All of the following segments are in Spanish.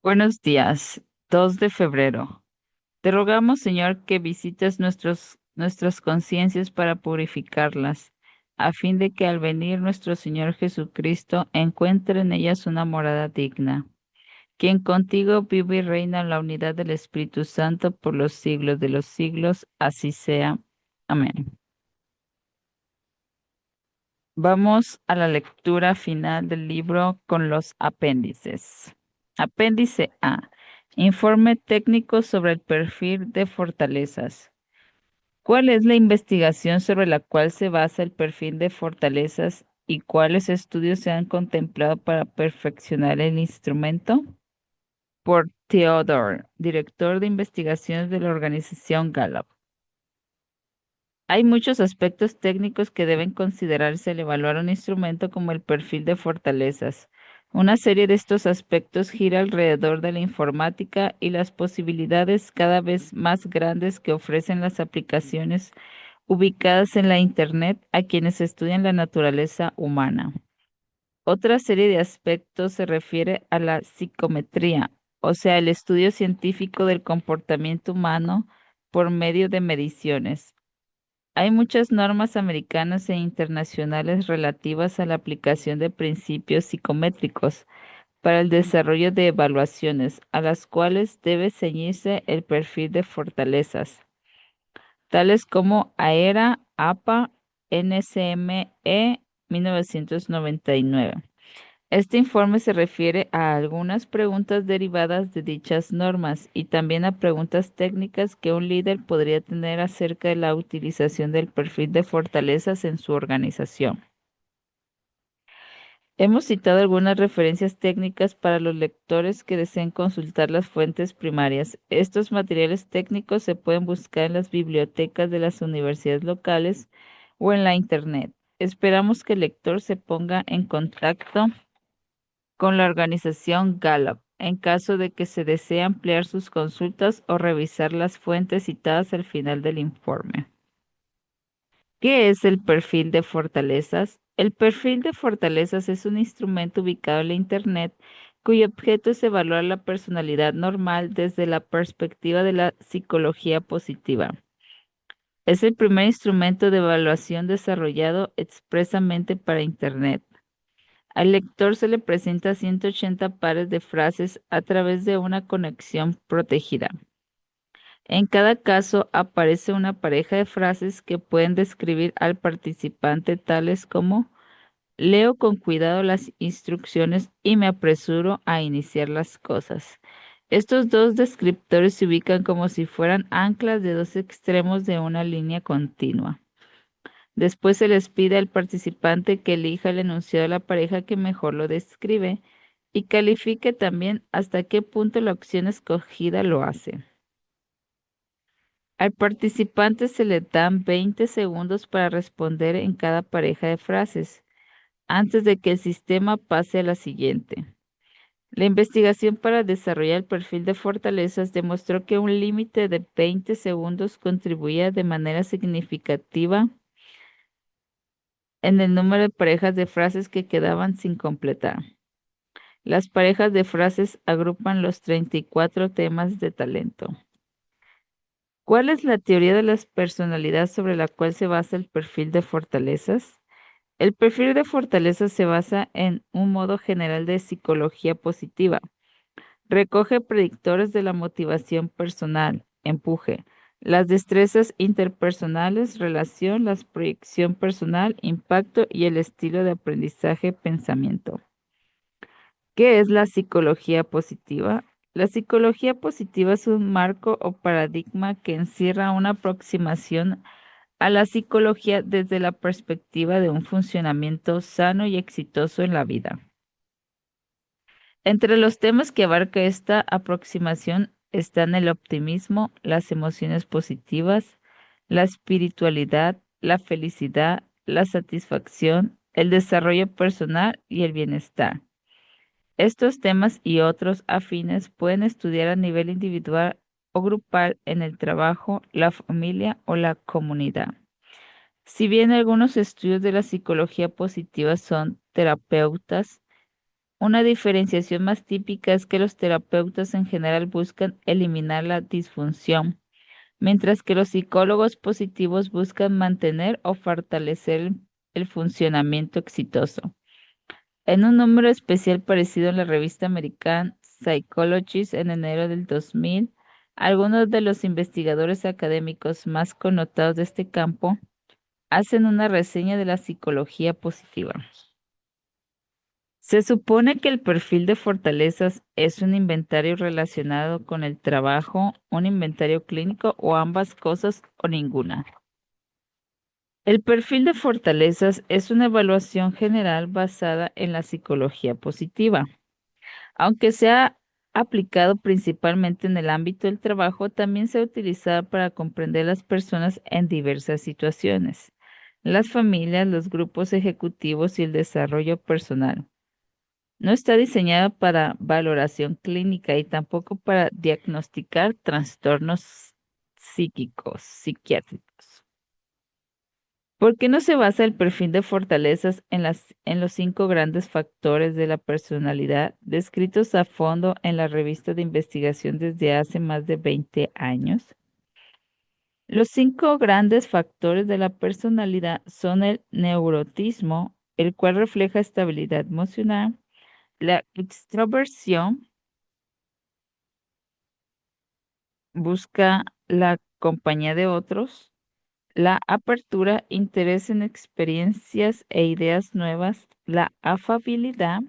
Buenos días, 2 de febrero. Te rogamos, Señor, que visites nuestras conciencias para purificarlas, a fin de que al venir nuestro Señor Jesucristo encuentre en ellas una morada digna. Quien contigo vive y reina en la unidad del Espíritu Santo por los siglos de los siglos, así sea. Amén. Vamos a la lectura final del libro con los apéndices. Apéndice A. Informe técnico sobre el perfil de fortalezas. ¿Cuál es la investigación sobre la cual se basa el perfil de fortalezas y cuáles estudios se han contemplado para perfeccionar el instrumento? Por Theodore, director de investigaciones de la organización Gallup. Hay muchos aspectos técnicos que deben considerarse al evaluar un instrumento como el perfil de fortalezas. Una serie de estos aspectos gira alrededor de la informática y las posibilidades cada vez más grandes que ofrecen las aplicaciones ubicadas en la Internet a quienes estudian la naturaleza humana. Otra serie de aspectos se refiere a la psicometría, o sea, el estudio científico del comportamiento humano por medio de mediciones. Hay muchas normas americanas e internacionales relativas a la aplicación de principios psicométricos para el desarrollo de evaluaciones, a las cuales debe ceñirse el perfil de fortalezas, tales como AERA, APA, NCME 1999. Este informe se refiere a algunas preguntas derivadas de dichas normas y también a preguntas técnicas que un líder podría tener acerca de la utilización del perfil de fortalezas en su organización. Hemos citado algunas referencias técnicas para los lectores que deseen consultar las fuentes primarias. Estos materiales técnicos se pueden buscar en las bibliotecas de las universidades locales o en la Internet. Esperamos que el lector se ponga en contacto con la organización Gallup en caso de que se desee ampliar sus consultas o revisar las fuentes citadas al final del informe. ¿Qué es el perfil de fortalezas? El perfil de fortalezas es un instrumento ubicado en la Internet cuyo objeto es evaluar la personalidad normal desde la perspectiva de la psicología positiva. Es el primer instrumento de evaluación desarrollado expresamente para Internet. Al lector se le presenta 180 pares de frases a través de una conexión protegida. En cada caso aparece una pareja de frases que pueden describir al participante tales como leo con cuidado las instrucciones y me apresuro a iniciar las cosas. Estos dos descriptores se ubican como si fueran anclas de dos extremos de una línea continua. Después se les pide al participante que elija el enunciado de la pareja que mejor lo describe y califique también hasta qué punto la opción escogida lo hace. Al participante se le dan 20 segundos para responder en cada pareja de frases, antes de que el sistema pase a la siguiente. La investigación para desarrollar el perfil de fortalezas demostró que un límite de 20 segundos contribuía de manera significativa en el número de parejas de frases que quedaban sin completar. Las parejas de frases agrupan los 34 temas de talento. ¿Cuál es la teoría de la personalidad sobre la cual se basa el perfil de fortalezas? El perfil de fortalezas se basa en un modo general de psicología positiva. Recoge predictores de la motivación personal, empuje, las destrezas interpersonales, relación, la proyección personal, impacto y el estilo de aprendizaje, pensamiento. ¿Qué es la psicología positiva? La psicología positiva es un marco o paradigma que encierra una aproximación a la psicología desde la perspectiva de un funcionamiento sano y exitoso en la vida. Entre los temas que abarca esta aproximación están el optimismo, las emociones positivas, la espiritualidad, la felicidad, la satisfacción, el desarrollo personal y el bienestar. Estos temas y otros afines pueden estudiar a nivel individual o grupal en el trabajo, la familia o la comunidad. Si bien algunos estudios de la psicología positiva son terapeutas, Una diferenciación más típica es que los terapeutas en general buscan eliminar la disfunción, mientras que los psicólogos positivos buscan mantener o fortalecer el funcionamiento exitoso. En un número especial parecido en la revista American Psychologist en enero del 2000, algunos de los investigadores académicos más connotados de este campo hacen una reseña de la psicología positiva. Se supone que el perfil de fortalezas es un inventario relacionado con el trabajo, un inventario clínico o ambas cosas o ninguna. El perfil de fortalezas es una evaluación general basada en la psicología positiva. Aunque sea aplicado principalmente en el ámbito del trabajo, también se ha utilizado para comprender las personas en diversas situaciones, las familias, los grupos ejecutivos y el desarrollo personal. No está diseñado para valoración clínica y tampoco para diagnosticar trastornos psíquicos, psiquiátricos. ¿Por qué no se basa el perfil de fortalezas en los 5 grandes factores de la personalidad descritos a fondo en la revista de investigación desde hace más de 20 años? Los 5 grandes factores de la personalidad son el neurotismo, el cual refleja estabilidad emocional, la extroversión, busca la compañía de otros, la apertura, interés en experiencias e ideas nuevas, la afabilidad,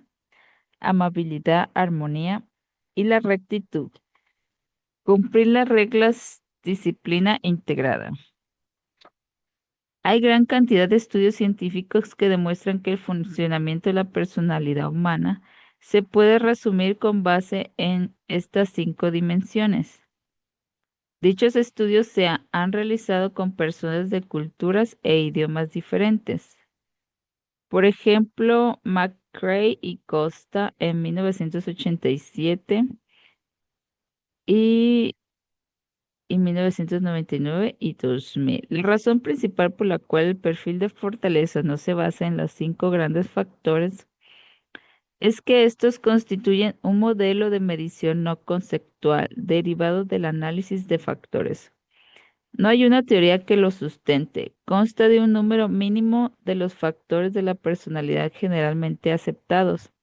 amabilidad, armonía y la rectitud. Cumplir las reglas, disciplina integrada. Hay gran cantidad de estudios científicos que demuestran que el funcionamiento de la personalidad humana se puede resumir con base en estas 5 dimensiones. Dichos estudios han realizado con personas de culturas e idiomas diferentes. Por ejemplo, McCrae y Costa en 1987 y 1999 y 2000. La razón principal por la cual el perfil de fortaleza no se basa en los 5 grandes factores es que estos constituyen un modelo de medición no conceptual derivado del análisis de factores. No hay una teoría que lo sustente. Consta de un número mínimo de los factores de la personalidad generalmente aceptados.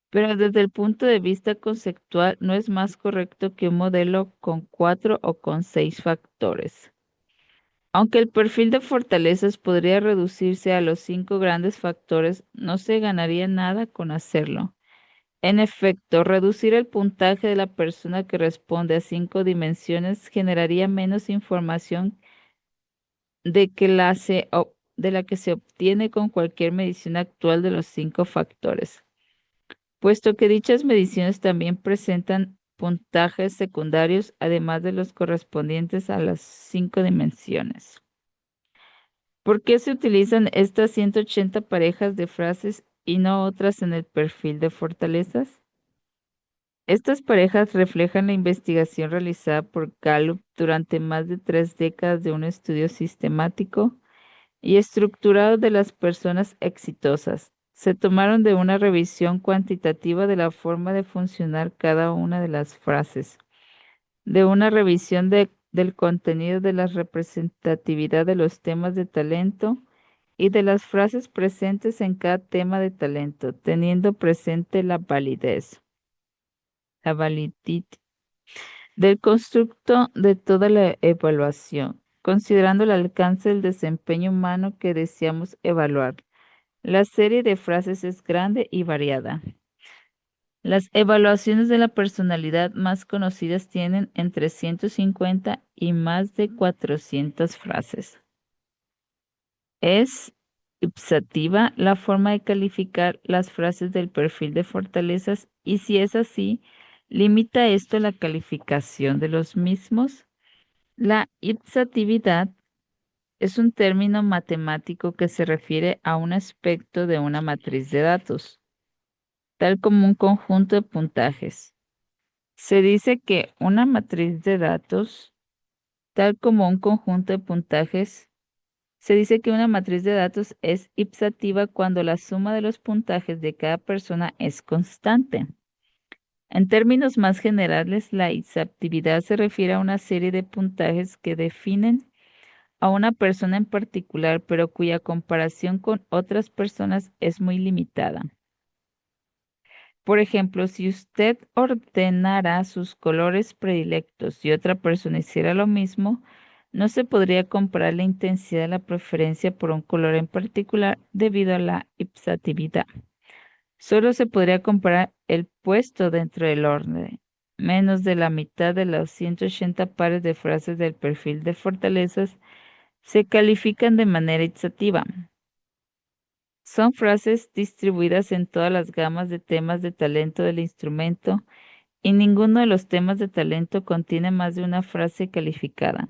Pero desde el punto de vista conceptual no es más correcto que un modelo con 4 o con 6 factores. Aunque el perfil de fortalezas podría reducirse a los 5 grandes factores, no se ganaría nada con hacerlo. En efecto, reducir el puntaje de la persona que responde a 5 dimensiones generaría menos información de la que se obtiene con cualquier medición actual de los 5 factores, puesto que dichas mediciones también presentan puntajes secundarios además de los correspondientes a las 5 dimensiones. ¿Por qué se utilizan estas 180 parejas de frases y no otras en el perfil de fortalezas? Estas parejas reflejan la investigación realizada por Gallup durante más de 3 décadas de un estudio sistemático y estructurado de las personas exitosas. Se tomaron de una revisión cuantitativa de la forma de funcionar cada una de las frases, de una revisión del contenido de la representatividad de los temas de talento y de las frases presentes en cada tema de talento, teniendo presente la validity del constructo de toda la evaluación, considerando el alcance del desempeño humano que deseamos evaluar. La serie de frases es grande y variada. Las evaluaciones de la personalidad más conocidas tienen entre 150 y más de 400 frases. Es ipsativa la forma de calificar las frases del perfil de fortalezas y si es así, ¿limita esto la calificación de los mismos? La ipsatividad es un término matemático que se refiere a un aspecto de una matriz de datos, tal como un conjunto de puntajes. Se dice que una matriz de datos, tal como un conjunto de puntajes, Se dice que una matriz de datos es ipsativa cuando la suma de los puntajes de cada persona es constante. En términos más generales, la ipsatividad se refiere a una serie de puntajes que definen a una persona en particular, pero cuya comparación con otras personas es muy limitada. Por ejemplo, si usted ordenara sus colores predilectos y otra persona hiciera lo mismo, no se podría comparar la intensidad de la preferencia por un color en particular debido a la ipsatividad. Solo se podría comparar el puesto dentro del orden. Menos de la mitad de los 180 pares de frases del perfil de fortalezas se califican de manera ipsativa. Son frases distribuidas en todas las gamas de temas de talento del instrumento y ninguno de los temas de talento contiene más de una frase calificada,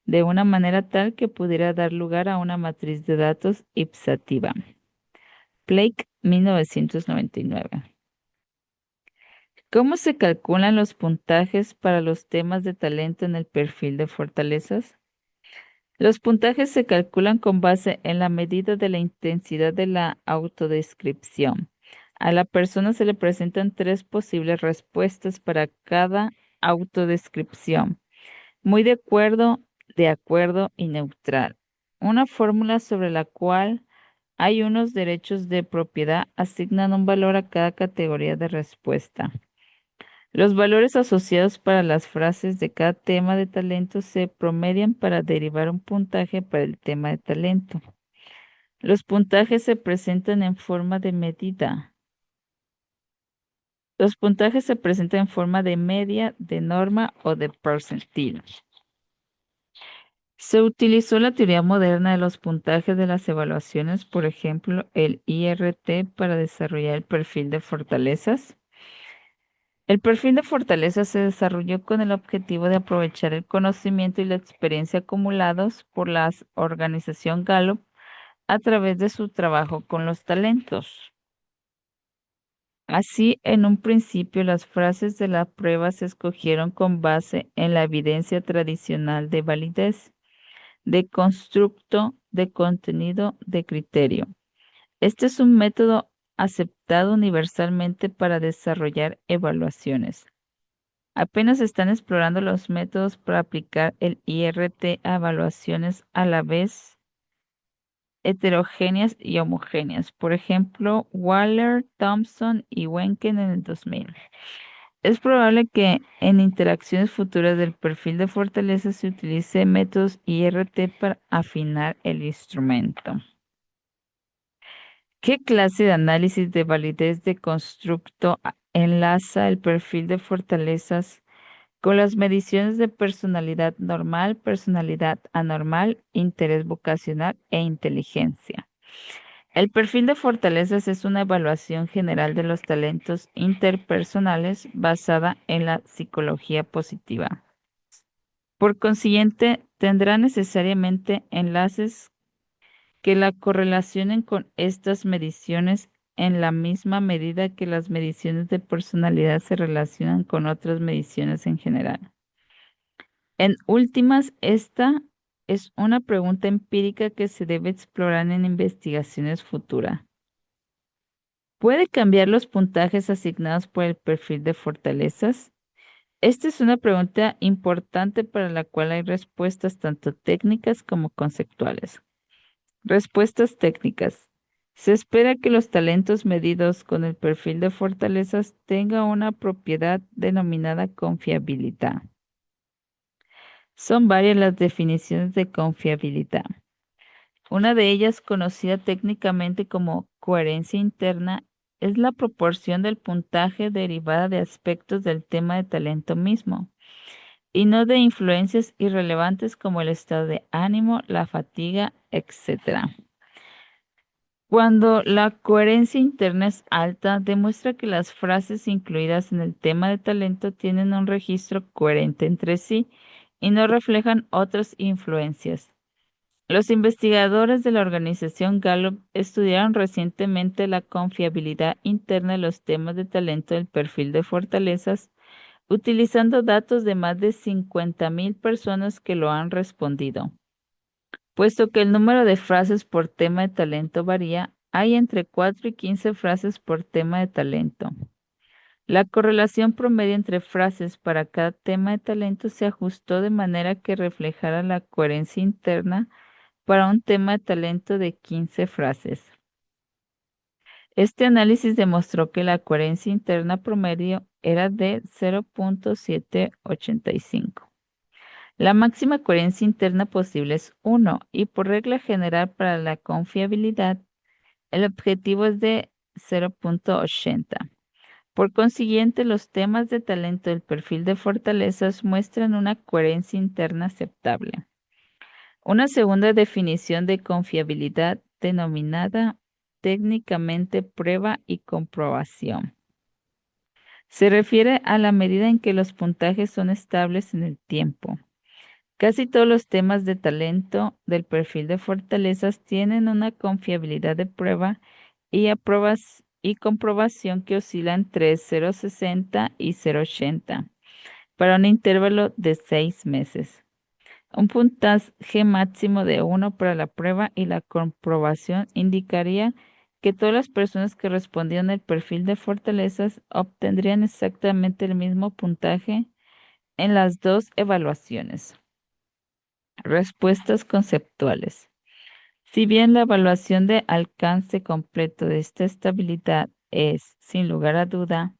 de una manera tal que pudiera dar lugar a una matriz de datos ipsativa. Blake, 1999. ¿Cómo se calculan los puntajes para los temas de talento en el perfil de fortalezas? Los puntajes se calculan con base en la medida de la intensidad de la autodescripción. A la persona se le presentan tres posibles respuestas para cada autodescripción: muy de acuerdo y neutral. Una fórmula sobre la cual hay unos derechos de propiedad asignan un valor a cada categoría de respuesta. Los valores asociados para las frases de cada tema de talento se promedian para derivar un puntaje para el tema de talento. Los puntajes se presentan en forma de medida. Los puntajes se presentan en forma de media, de norma o de percentil. Se utilizó la teoría moderna de los puntajes de las evaluaciones, por ejemplo, el IRT, para desarrollar el perfil de fortalezas. El perfil de fortaleza se desarrolló con el objetivo de aprovechar el conocimiento y la experiencia acumulados por la organización Gallup a través de su trabajo con los talentos. Así, en un principio, las frases de la prueba se escogieron con base en la evidencia tradicional de validez, de constructo, de contenido, de criterio. Este es un método aceptado universalmente para desarrollar evaluaciones. Apenas están explorando los métodos para aplicar el IRT a evaluaciones a la vez heterogéneas y homogéneas. Por ejemplo, Waller, Thompson y Wenken en el 2000. Es probable que en interacciones futuras del perfil de fortaleza se utilice métodos IRT para afinar el instrumento. ¿Qué clase de análisis de validez de constructo enlaza el perfil de fortalezas con las mediciones de personalidad normal, personalidad anormal, interés vocacional e inteligencia? El perfil de fortalezas es una evaluación general de los talentos interpersonales basada en la psicología positiva. Por consiguiente, tendrá necesariamente enlaces que la correlacionen con estas mediciones en la misma medida que las mediciones de personalidad se relacionan con otras mediciones en general. En últimas, esta es una pregunta empírica que se debe explorar en investigaciones futuras. ¿Puede cambiar los puntajes asignados por el perfil de fortalezas? Esta es una pregunta importante para la cual hay respuestas tanto técnicas como conceptuales. Respuestas técnicas. Se espera que los talentos medidos con el perfil de fortalezas tengan una propiedad denominada confiabilidad. Son varias las definiciones de confiabilidad. Una de ellas, conocida técnicamente como coherencia interna, es la proporción del puntaje derivada de aspectos del tema de talento mismo, y no de influencias irrelevantes como el estado de ánimo, la fatiga, etc. Cuando la coherencia interna es alta, demuestra que las frases incluidas en el tema de talento tienen un registro coherente entre sí y no reflejan otras influencias. Los investigadores de la organización Gallup estudiaron recientemente la confiabilidad interna de los temas de talento del perfil de fortalezas, utilizando datos de más de 50,000 personas que lo han respondido. Puesto que el número de frases por tema de talento varía, hay entre 4 y 15 frases por tema de talento. La correlación promedio entre frases para cada tema de talento se ajustó de manera que reflejara la coherencia interna para un tema de talento de 15 frases. Este análisis demostró que la coherencia interna promedio era de 0.785. La máxima coherencia interna posible es 1 y por regla general para la confiabilidad, el objetivo es de 0.80. Por consiguiente, los temas de talento del perfil de fortalezas muestran una coherencia interna aceptable. Una segunda definición de confiabilidad denominada técnicamente prueba y comprobación. Se refiere a la medida en que los puntajes son estables en el tiempo. Casi todos los temas de talento del perfil de fortalezas tienen una confiabilidad de prueba y comprobación que oscila entre 0.60 y 0.80 para un intervalo de 6 meses. Un puntaje máximo de 1 para la prueba y la comprobación indicaría que todas las personas que respondían al perfil de fortalezas obtendrían exactamente el mismo puntaje en las dos evaluaciones. Respuestas conceptuales. Si bien la evaluación de alcance completo de esta estabilidad es, sin lugar a duda,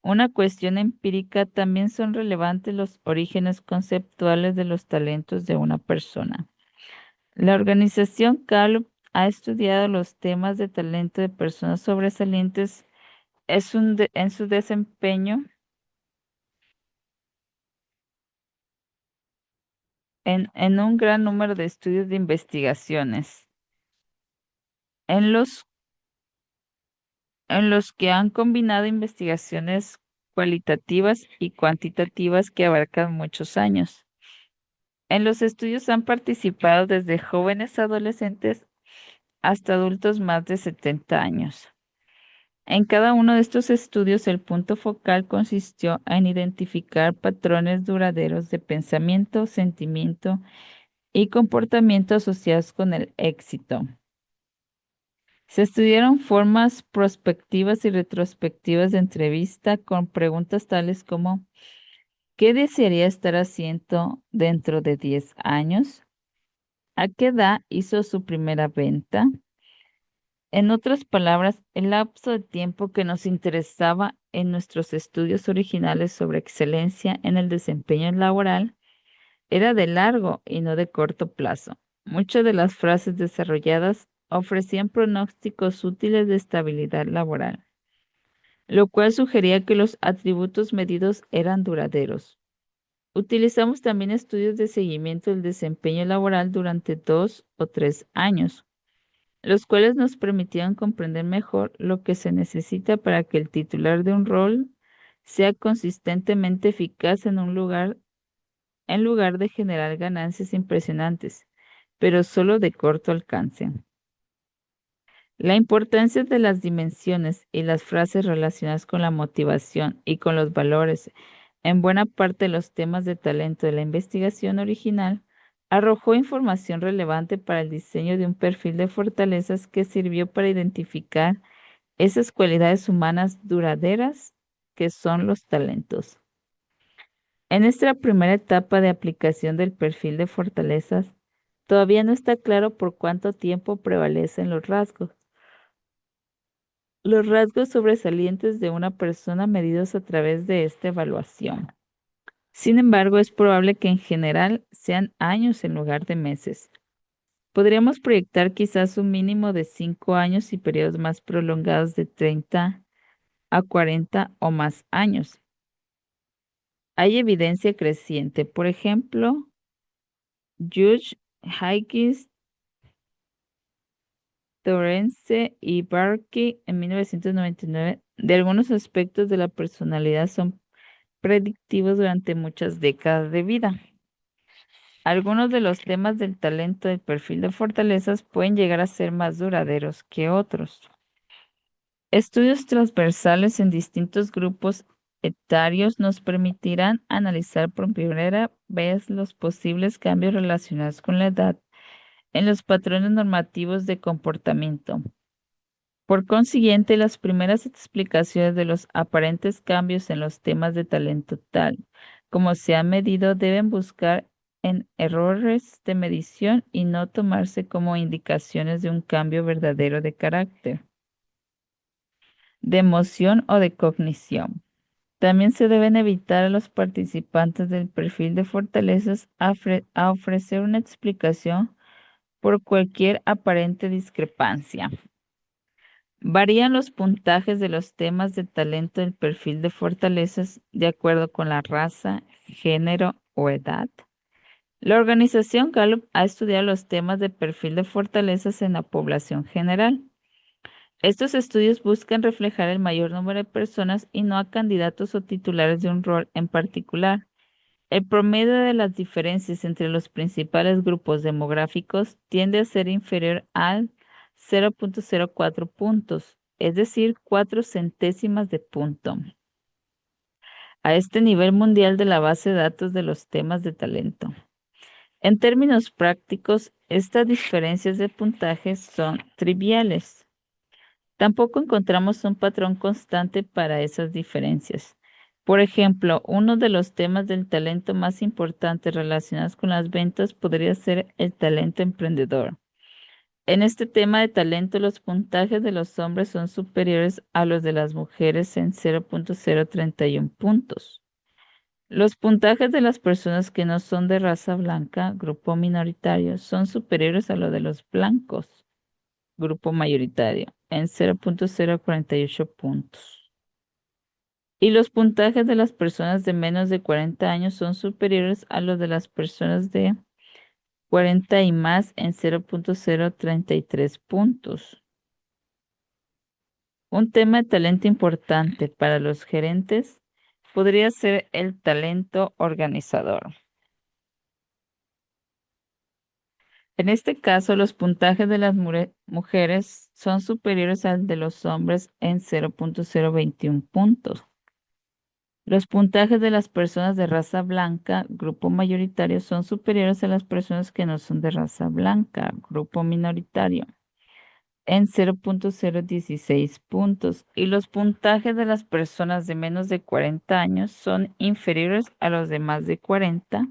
una cuestión empírica, también son relevantes los orígenes conceptuales de los talentos de una persona. La organización Gallup ha estudiado los temas de talento de personas sobresalientes en su desempeño en un gran número de estudios de investigaciones, en los, en los que han combinado investigaciones cualitativas y cuantitativas que abarcan muchos años. En los estudios han participado desde jóvenes adolescentes hasta adultos más de 70 años. En cada uno de estos estudios, el punto focal consistió en identificar patrones duraderos de pensamiento, sentimiento y comportamiento asociados con el éxito. Se estudiaron formas prospectivas y retrospectivas de entrevista con preguntas tales como ¿qué desearía estar haciendo dentro de 10 años? ¿A qué edad hizo su primera venta? En otras palabras, el lapso de tiempo que nos interesaba en nuestros estudios originales sobre excelencia en el desempeño laboral era de largo y no de corto plazo. Muchas de las frases desarrolladas ofrecían pronósticos útiles de estabilidad laboral, lo cual sugería que los atributos medidos eran duraderos. Utilizamos también estudios de seguimiento del desempeño laboral durante 2 o 3 años, los cuales nos permitieron comprender mejor lo que se necesita para que el titular de un rol sea consistentemente eficaz en lugar de generar ganancias impresionantes, pero solo de corto alcance. La importancia de las dimensiones y las frases relacionadas con la motivación y con los valores en buena parte de los temas de talento de la investigación original arrojó información relevante para el diseño de un perfil de fortalezas que sirvió para identificar esas cualidades humanas duraderas que son los talentos. En esta primera etapa de aplicación del perfil de fortalezas, todavía no está claro por cuánto tiempo prevalecen los rasgos. Los rasgos sobresalientes de una persona medidos a través de esta evaluación. Sin embargo, es probable que en general sean años en lugar de meses. Podríamos proyectar quizás un mínimo de 5 años y periodos más prolongados de 30 a 40 o más años. Hay evidencia creciente. Por ejemplo, Judge, Higgins, Torrence y Barkey en 1999 de algunos aspectos de la personalidad son predictivos durante muchas décadas de vida. Algunos de los temas del talento del perfil de fortalezas pueden llegar a ser más duraderos que otros. Estudios transversales en distintos grupos etarios nos permitirán analizar por primera vez los posibles cambios relacionados con la edad en los patrones normativos de comportamiento. Por consiguiente, las primeras explicaciones de los aparentes cambios en los temas de talento tal como se han medido deben buscar en errores de medición y no tomarse como indicaciones de un cambio verdadero de carácter, de emoción o de cognición. También se deben evitar a los participantes del perfil de fortalezas a ofrecer una explicación por cualquier aparente discrepancia. Varían los puntajes de los temas de talento del perfil de fortalezas de acuerdo con la raza, género o edad. La organización Gallup ha estudiado los temas de perfil de fortalezas en la población general. Estos estudios buscan reflejar el mayor número de personas y no a candidatos o titulares de un rol en particular. El promedio de las diferencias entre los principales grupos demográficos tiende a ser inferior al 0.04 puntos, es decir, 4 centésimas de punto, a este nivel mundial de la base de datos de los temas de talento. En términos prácticos, estas diferencias de puntaje son triviales. Tampoco encontramos un patrón constante para esas diferencias. Por ejemplo, uno de los temas del talento más importantes relacionados con las ventas podría ser el talento emprendedor. En este tema de talento, los puntajes de los hombres son superiores a los de las mujeres en 0.031 puntos. Los puntajes de las personas que no son de raza blanca, grupo minoritario, son superiores a los de los blancos, grupo mayoritario, en 0.048 puntos. Y los puntajes de las personas de menos de 40 años son superiores a los de las personas de 40 y más en 0.033 puntos. Un tema de talento importante para los gerentes podría ser el talento organizador. En este caso, los puntajes de las mujeres son superiores al de los hombres en 0.021 puntos. Los puntajes de las personas de raza blanca, grupo mayoritario, son superiores a las personas que no son de raza blanca, grupo minoritario, en 0.016 puntos. Y los puntajes de las personas de menos de 40 años son inferiores a los de más de 40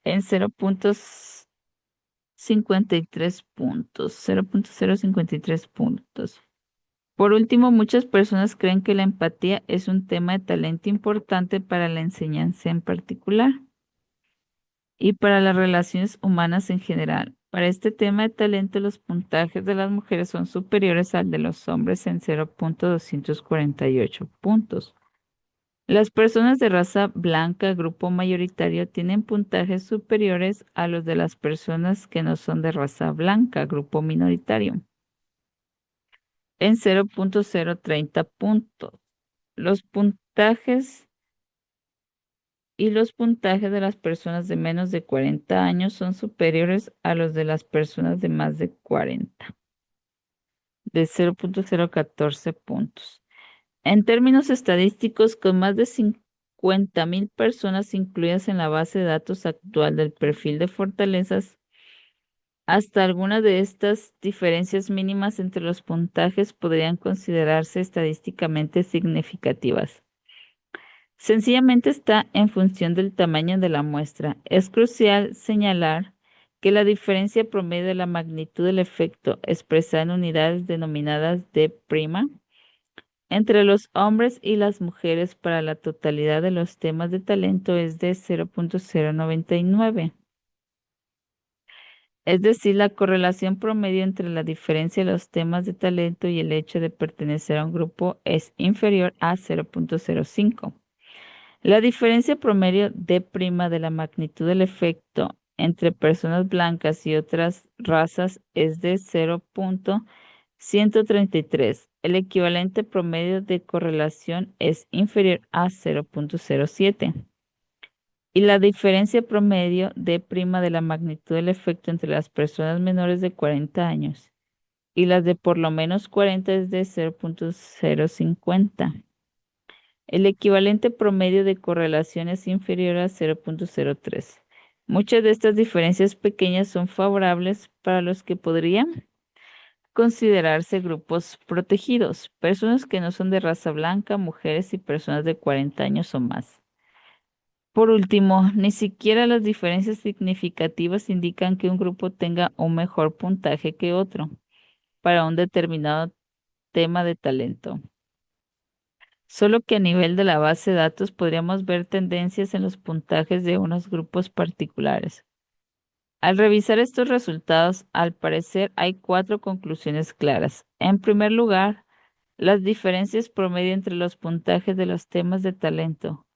en 0.53 puntos, 0.053 puntos. Por último, muchas personas creen que la empatía es un tema de talento importante para la enseñanza en particular y para las relaciones humanas en general. Para este tema de talento, los puntajes de las mujeres son superiores al de los hombres en 0.248 puntos. Las personas de raza blanca, grupo mayoritario, tienen puntajes superiores a los de las personas que no son de raza blanca, grupo minoritario, en 0.030 puntos. Los puntajes los puntajes de las personas de menos de 40 años son superiores a los de las personas de más de 40, de 0.014 puntos. En términos estadísticos, con más de 50.000 personas incluidas en la base de datos actual del perfil de fortalezas, hasta algunas de estas diferencias mínimas entre los puntajes podrían considerarse estadísticamente significativas. Sencillamente está en función del tamaño de la muestra. Es crucial señalar que la diferencia promedio de la magnitud del efecto expresada en unidades denominadas D' entre los hombres y las mujeres para la totalidad de los temas de talento es de 0.099. Es decir, la correlación promedio entre la diferencia de los temas de talento y el hecho de pertenecer a un grupo es inferior a 0.05. La diferencia promedio D' de la magnitud del efecto entre personas blancas y otras razas es de 0.133. El equivalente promedio de correlación es inferior a 0.07. Y la diferencia promedio D' de la magnitud del efecto entre las personas menores de 40 años y las de por lo menos 40 es de 0.050. El equivalente promedio de correlación es inferior a 0.03. Muchas de estas diferencias pequeñas son favorables para los que podrían considerarse grupos protegidos, personas que no son de raza blanca, mujeres y personas de 40 años o más. Por último, ni siquiera las diferencias significativas indican que un grupo tenga un mejor puntaje que otro para un determinado tema de talento. Solo que a nivel de la base de datos podríamos ver tendencias en los puntajes de unos grupos particulares. Al revisar estos resultados, al parecer hay cuatro conclusiones claras. En primer lugar, las diferencias promedio entre los puntajes de los temas de talento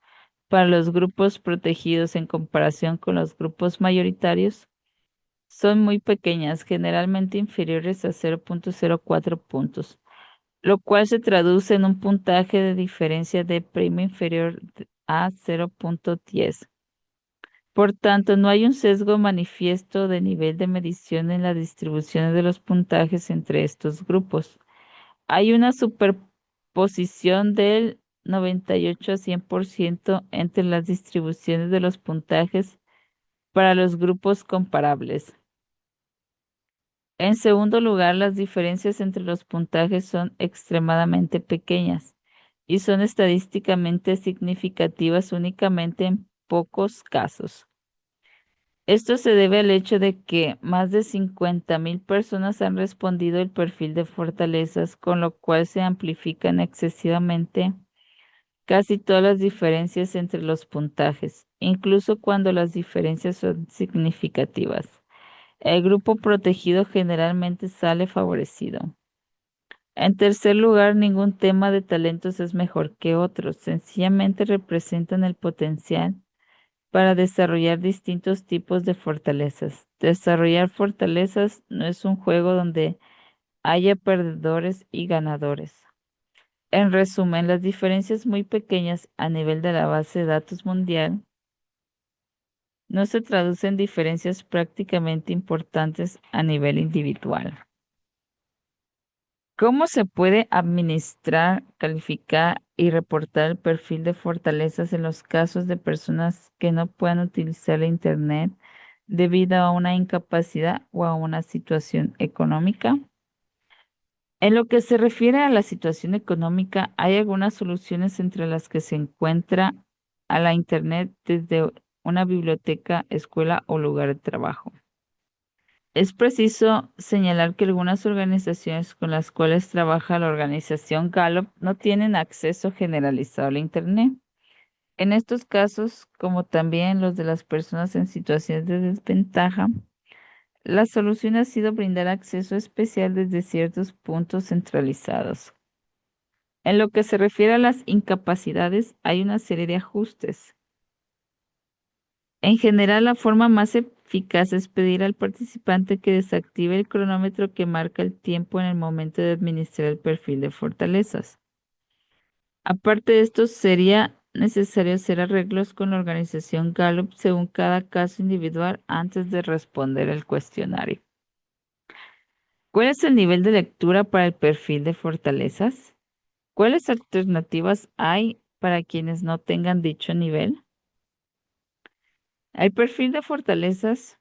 para los grupos protegidos en comparación con los grupos mayoritarios son muy pequeñas, generalmente inferiores a 0.04 puntos, lo cual se traduce en un puntaje de diferencia de prima inferior a 0.10. Por tanto, no hay un sesgo manifiesto de nivel de medición en las distribuciones de los puntajes entre estos grupos. Hay una superposición del 98 a 100% entre las distribuciones de los puntajes para los grupos comparables. En segundo lugar, las diferencias entre los puntajes son extremadamente pequeñas y son estadísticamente significativas únicamente en pocos casos. Esto se debe al hecho de que más de 50.000 personas han respondido el perfil de fortalezas, con lo cual se amplifican excesivamente casi todas las diferencias entre los puntajes, incluso cuando las diferencias son significativas. El grupo protegido generalmente sale favorecido. En tercer lugar, ningún tema de talentos es mejor que otros, sencillamente representan el potencial para desarrollar distintos tipos de fortalezas. Desarrollar fortalezas no es un juego donde haya perdedores y ganadores. En resumen, las diferencias muy pequeñas a nivel de la base de datos mundial no se traducen en diferencias prácticamente importantes a nivel individual. ¿Cómo se puede administrar, calificar y reportar el perfil de fortalezas en los casos de personas que no puedan utilizar la Internet debido a una incapacidad o a una situación económica? En lo que se refiere a la situación económica, hay algunas soluciones entre las que se encuentra a la Internet desde una biblioteca, escuela o lugar de trabajo. Es preciso señalar que algunas organizaciones con las cuales trabaja la organización Gallup no tienen acceso generalizado a la Internet. En estos casos, como también los de las personas en situaciones de desventaja, la solución ha sido brindar acceso especial desde ciertos puntos centralizados. En lo que se refiere a las incapacidades, hay una serie de ajustes. En general, la forma más eficaz es pedir al participante que desactive el cronómetro que marca el tiempo en el momento de administrar el perfil de fortalezas. Aparte de esto, sería necesario hacer arreglos con la organización Gallup según cada caso individual antes de responder el cuestionario. ¿Cuál es el nivel de lectura para el perfil de fortalezas? ¿Cuáles alternativas hay para quienes no tengan dicho nivel? El perfil de fortalezas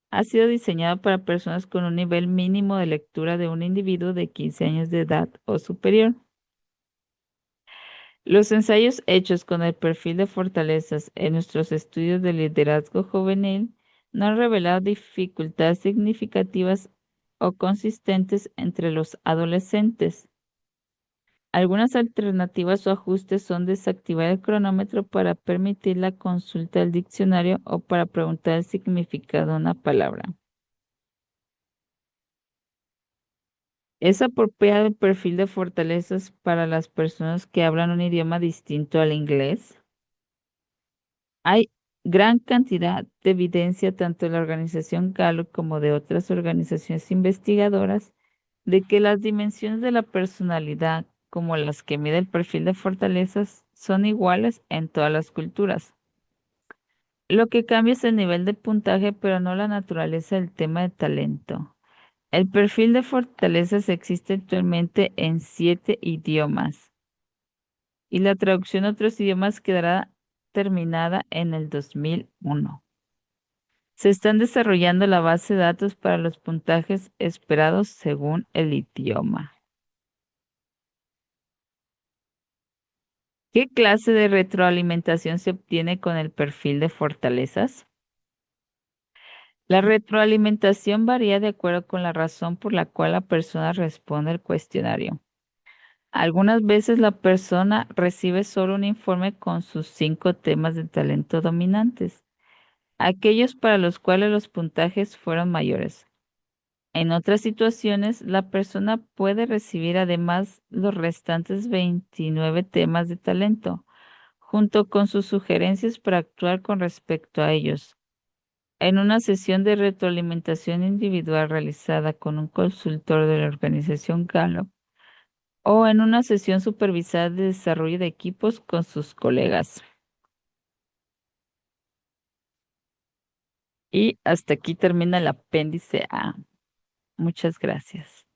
ha sido diseñado para personas con un nivel mínimo de lectura de un individuo de 15 años de edad o superior. Los ensayos hechos con el perfil de fortalezas en nuestros estudios de liderazgo juvenil no han revelado dificultades significativas o consistentes entre los adolescentes. Algunas alternativas o ajustes son desactivar el cronómetro para permitir la consulta del diccionario o para preguntar el significado de una palabra. Es apropiado el perfil de fortalezas para las personas que hablan un idioma distinto al inglés. Hay gran cantidad de evidencia, tanto de la organización Gallup como de otras organizaciones investigadoras, de que las dimensiones de la personalidad, como las que mide el perfil de fortalezas, son iguales en todas las culturas. Lo que cambia es el nivel de puntaje, pero no la naturaleza del tema de talento. El perfil de fortalezas existe actualmente en 7 idiomas y la traducción a otros idiomas quedará terminada en el 2001. Se están desarrollando la base de datos para los puntajes esperados según el idioma. ¿Qué clase de retroalimentación se obtiene con el perfil de fortalezas? La retroalimentación varía de acuerdo con la razón por la cual la persona responde al cuestionario. Algunas veces la persona recibe solo un informe con sus 5 temas de talento dominantes, aquellos para los cuales los puntajes fueron mayores. En otras situaciones, la persona puede recibir además los restantes 29 temas de talento, junto con sus sugerencias para actuar con respecto a ellos. En una sesión de retroalimentación individual realizada con un consultor de la organización Gallup o en una sesión supervisada de desarrollo de equipos con sus colegas. Y hasta aquí termina el apéndice A. Muchas gracias.